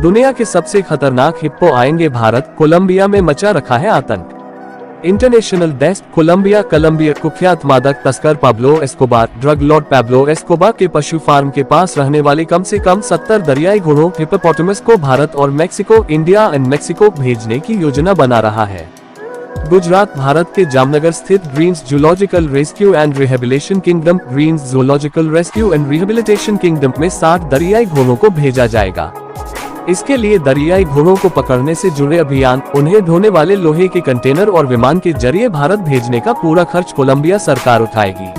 दुनिया के सबसे खतरनाक हिप्पो आएंगे भारत, कोलंबिया में मचा रखा है आतंक। International desk. कोलंबिया। कुख्यात मादक तस्कर Pablo Escobar, drug Lord Pablo Escobar के पशु फार्म के पास रहने वाले कम से कम 70 दरियाई घोड़ों हिप्पोपोटामस को भारत और मेक्सिको, इंडिया एंड मेक्सिको भेजने की योजना बना रहा है। गुजरात। भारत के जामनगर स्थित Greens Zoological Rescue and Rehabilitation Kingdom, Greens Zoological Rescue and Rehabilitation Kingdom में 60 दरियाई घोड़ों को भेजा जाएगा। इसके लिए दरियाई घोड़ों को पकड़ने से जुड़े अभियान, उन्हें ढोने वाले लोहे के कंटेनर और विमान के जरिए भारत भेजने का पूरा खर्च कोलंबिया सरकार उठाएगी।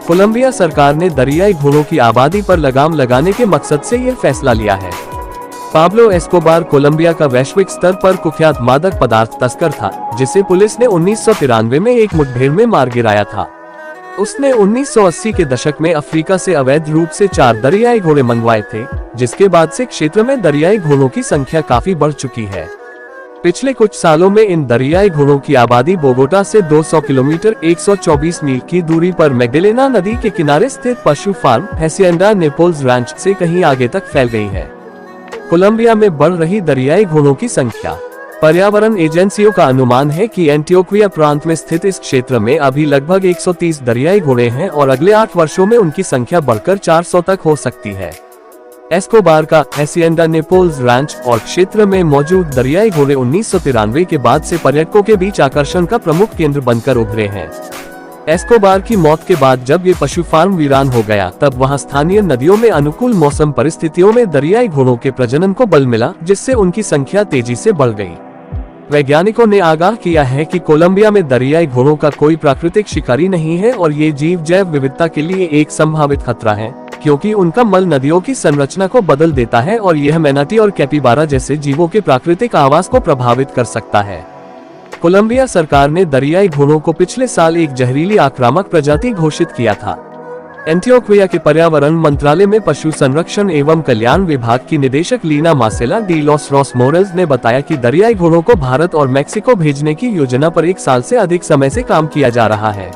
कोलंबिया सरकार ने दरियाई घोड़ों की आबादी पर लगाम लगाने के मकसद से यह फैसला लिया है। पाब्लो एस्कोबार कोलंबिया का वैश्विक स्तर पर कुख्यात मादक पदार्थ तस्कर था, जिसे पुलिस ने 1993 में एक मुठभेड़ में मार गिराया था। उसने 1980 के दशक में अफ्रीका से अवैध रूप से 4 दरियाई घोड़े मंगवाए थे, जिसके बाद से क्षेत्र में दरियाई घोड़ों की संख्या काफी बढ़ चुकी है। पिछले कुछ सालों में इन दरियाई घोड़ों की आबादी बोगोटा से 200 किलोमीटर 124 मील की दूरी पर मैगडेलेना नदी के किनारे स्थित पशु फार्म हैसिएंडा नेपोल्स रैंच से कहीं आगे तक फैल गई है। कोलंबिया में बढ़ रही दरियाई घोड़ों की संख्या। पर्यावरण एजेंसियों का अनुमान है कि एंटियोक्विया प्रांत में स्थित इस क्षेत्र में अभी लगभग 130 दरियाई घोड़े हैं और अगले 8 वर्षों में उनकी संख्या बढ़कर 400 तक हो सकती है। एस्कोबार का हैसिएंडा नेपोल्स रैंच और क्षेत्र में मौजूद दरियाई घोड़े 1993 के बाद से पर्यटकों के बीच आकर्षण का प्रमुख केंद्र बनकर उभरे हैं। एस्कोबार की मौत के बाद जब ये पशु फार्म वीरान हो गया, तब वहां स्थानीय नदियों में अनुकूल मौसम परिस्थितियों में दरियाई घोड़ों के प्रजनन को बल मिला, जिससे उनकी संख्या तेजी से बढ़ गई। वैज्ञानिकों ने आगाह किया है कि कोलंबिया में दरियाई घोड़ों का कोई प्राकृतिक शिकारी नहीं है और ये जीव जैव विविधता के लिए एक संभावित खतरा है, क्योंकि उनका मल नदियों की संरचना को बदल देता है और यह मैनाटी और कैपिबारा जैसे जीवों के प्राकृतिक आवास को प्रभावित कर सकता है। कोलंबिया सरकार ने दरियाई घोड़ों को पिछले साल एक जहरीली आक्रामक प्रजाति घोषित किया था। एंटियोक्विया के पर्यावरण मंत्रालय में पशु संरक्षण एवं कल्याण विभाग की निदेशक Leena Marcela de los Ross morels ने बताया कि दरियाई घोड़ों को भारत और मेक्सिको भेजने की योजना पर 1 साल से अधिक समय से काम किया जा रहा है।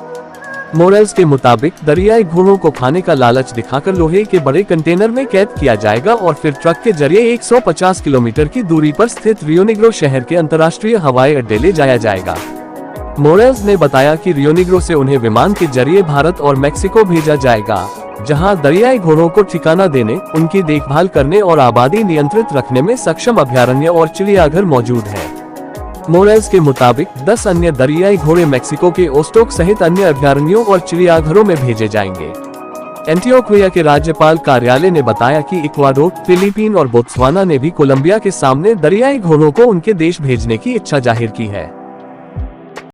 मोरेल्स के मुताबिक दरियाई घोड़ों को खाने का लालच दिखाकर लोहे के बड़े कंटेनर में कैद किया जाएगा और फिर ट्रक के जरिए 150 किलोमीटर की दूरी पर स्थित रियोनिग्रो शहर के अंतर्राष्ट्रीय हवाई अड्डे ले जाया जाएगा। मोरेल्स ने बताया कि रियोनिग्रो से उन्हें विमान के जरिए भारत और मेक्सिको भेजा जाएगा, जहां दरियाई घोड़ों को ठिकाना देने, उनकी देखभाल करने और आबादी नियंत्रित रखने में सक्षम अभयारण्य और चिड़ियाघर मौजूद है। मोरेल्स के मुताबिक 10 अन्य दरियाई घोड़े मेक्सिको के ओस्टोक सहित अन्य अभयारण्यों और चिड़ियाघरों में भेजे जाएंगे। एंटियोक्विया के राज्यपाल कार्यालय ने बताया कि इक्वाडोर, फिलीपीन और बोत्सवाना ने भी कोलंबिया के सामने दरियाई घोड़ों को उनके देश भेजने की इच्छा जाहिर की है।